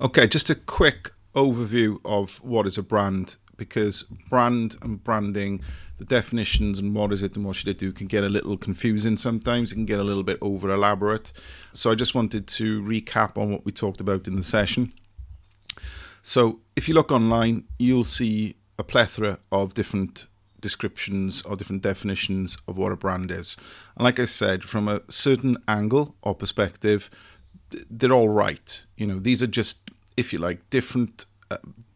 Okay, just a quick overview of what is a brand, because brand and branding, the definitions and what is it and what should it do can get a little confusing sometimes. It can get a little bit over elaborate. So I just wanted to recap on what we talked about in the session. So if you look online, you'll see a plethora of different descriptions or different definitions of what a brand is. And like I said, from a certain angle or perspective, they're all right. These are just, if you like, different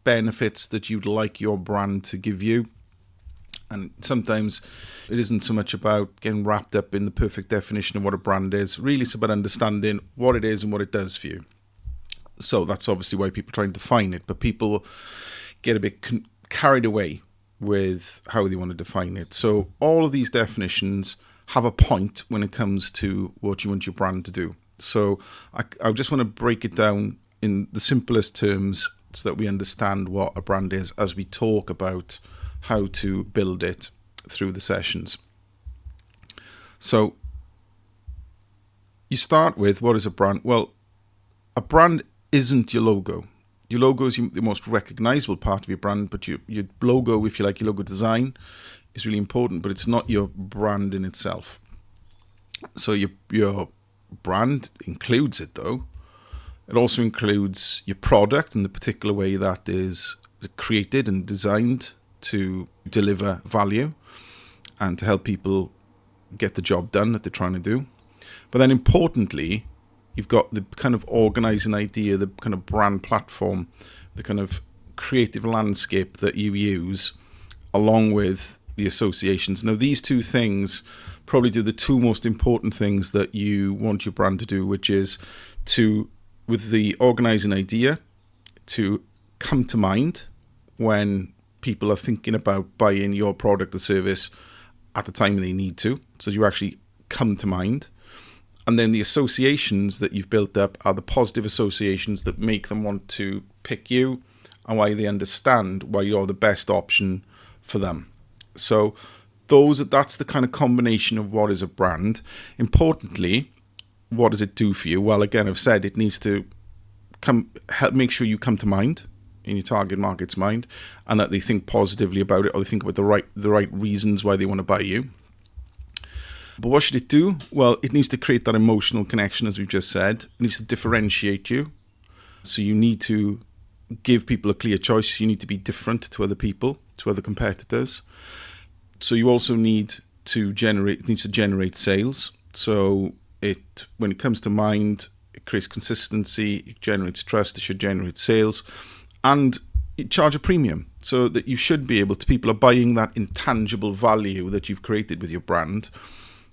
benefits that you'd like your brand to give you. And sometimes it isn't so much about getting wrapped up in the perfect definition of what a brand is. Really, it's about understanding what it is and what it does for you. So that's obviously why people try and define it, but people get a bit carried away with how they want to define it. So all of these definitions have a point when it comes to what you want your brand to do. So I just want to break it down in the simplest terms so that we understand what a brand is as we talk about how to build it through the sessions. So you start with, what is a brand? Well, a brand isn't your logo. Your logo is the most recognizable part of your brand, but your logo, if you like, your logo design is really important, but it's not your brand in itself. So your brand includes it, though. It also includes your product and the particular way that is created and designed to deliver value and to help people get the job done that they're trying to do. But then importantly, you've got the kind of organizing idea, the kind of brand platform, the kind of creative landscape that you use along with the associations. Now, these two things probably do the two most important things that you want your brand to do, which is with the organizing idea, to come to mind when people are thinking about buying your product or service at the time they need to. So you actually come to mind. And then the associations that you've built up are the positive associations that make them want to pick you and why they understand why you're the best option for them. So that's the kind of combination of what is a brand. Importantly, what does it do for you? Well, again, I've said it needs to help make sure you come to mind in your target market's mind, and that they think positively about it, or they think about the right reasons why they want to buy you. But what should it do? Well, it needs to create that emotional connection, as we've just said. It needs to differentiate you. So you need to give people a clear choice. You need to be different to other people, to other competitors. So you also need to generate sales. So when it comes to mind, it creates consistency, it generates trust, it should generate sales, and you charge a premium so that you should be able to, people are buying that intangible value that you've created with your brand.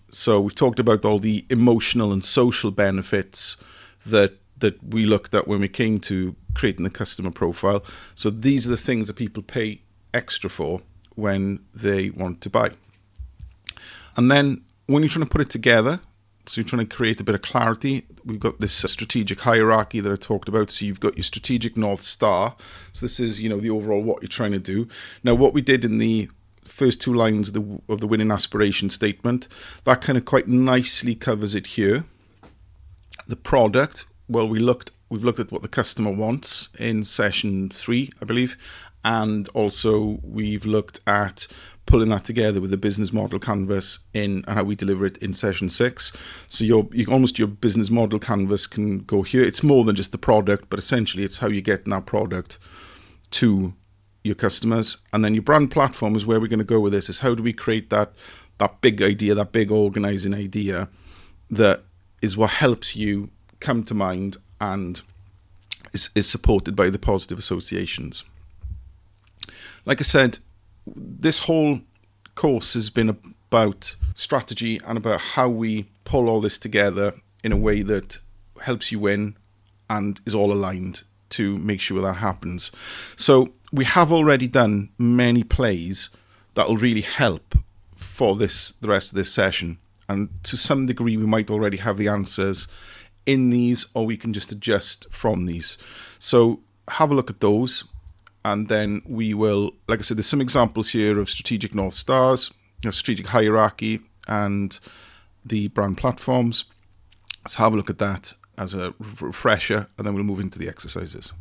So we've talked about all the emotional and social benefits that we looked at when we came to creating the customer profile. So these are the things that people pay extra for when they want to buy. And then when you're trying to put it together, so you're trying to create a bit of clarity, we've got this strategic hierarchy that I talked about. So you've got your strategic North Star. So this is, the overall what you're trying to do. Now, what we did in the first two lines of the winning aspiration statement, that kind of quite nicely covers it here. The product, well, we've looked at what the customer wants in session 3, I believe, and also we've looked at pulling that together with the business model canvas and how we deliver it in session 6. So your business model canvas can go here. It's more than just the product, but essentially it's how you get that product to your customers. And then your brand platform is where we're going to go with this, is how do we create that big idea, that big organizing idea that is what helps you come to mind and is supported by the positive associations. Like I said, this whole course has been about strategy and about how we pull all this together in a way that helps you win and is all aligned to make sure that happens. So we have already done many plays that will really help for the rest of this session. And to some degree, we might already have the answers in these, or we can just adjust from these. So have a look at those. And then we will, like I said, there's some examples here of strategic North Stars, strategic hierarchy, and the brand platforms. Let's have a look at that. as a refresher, and then we'll move into the exercises.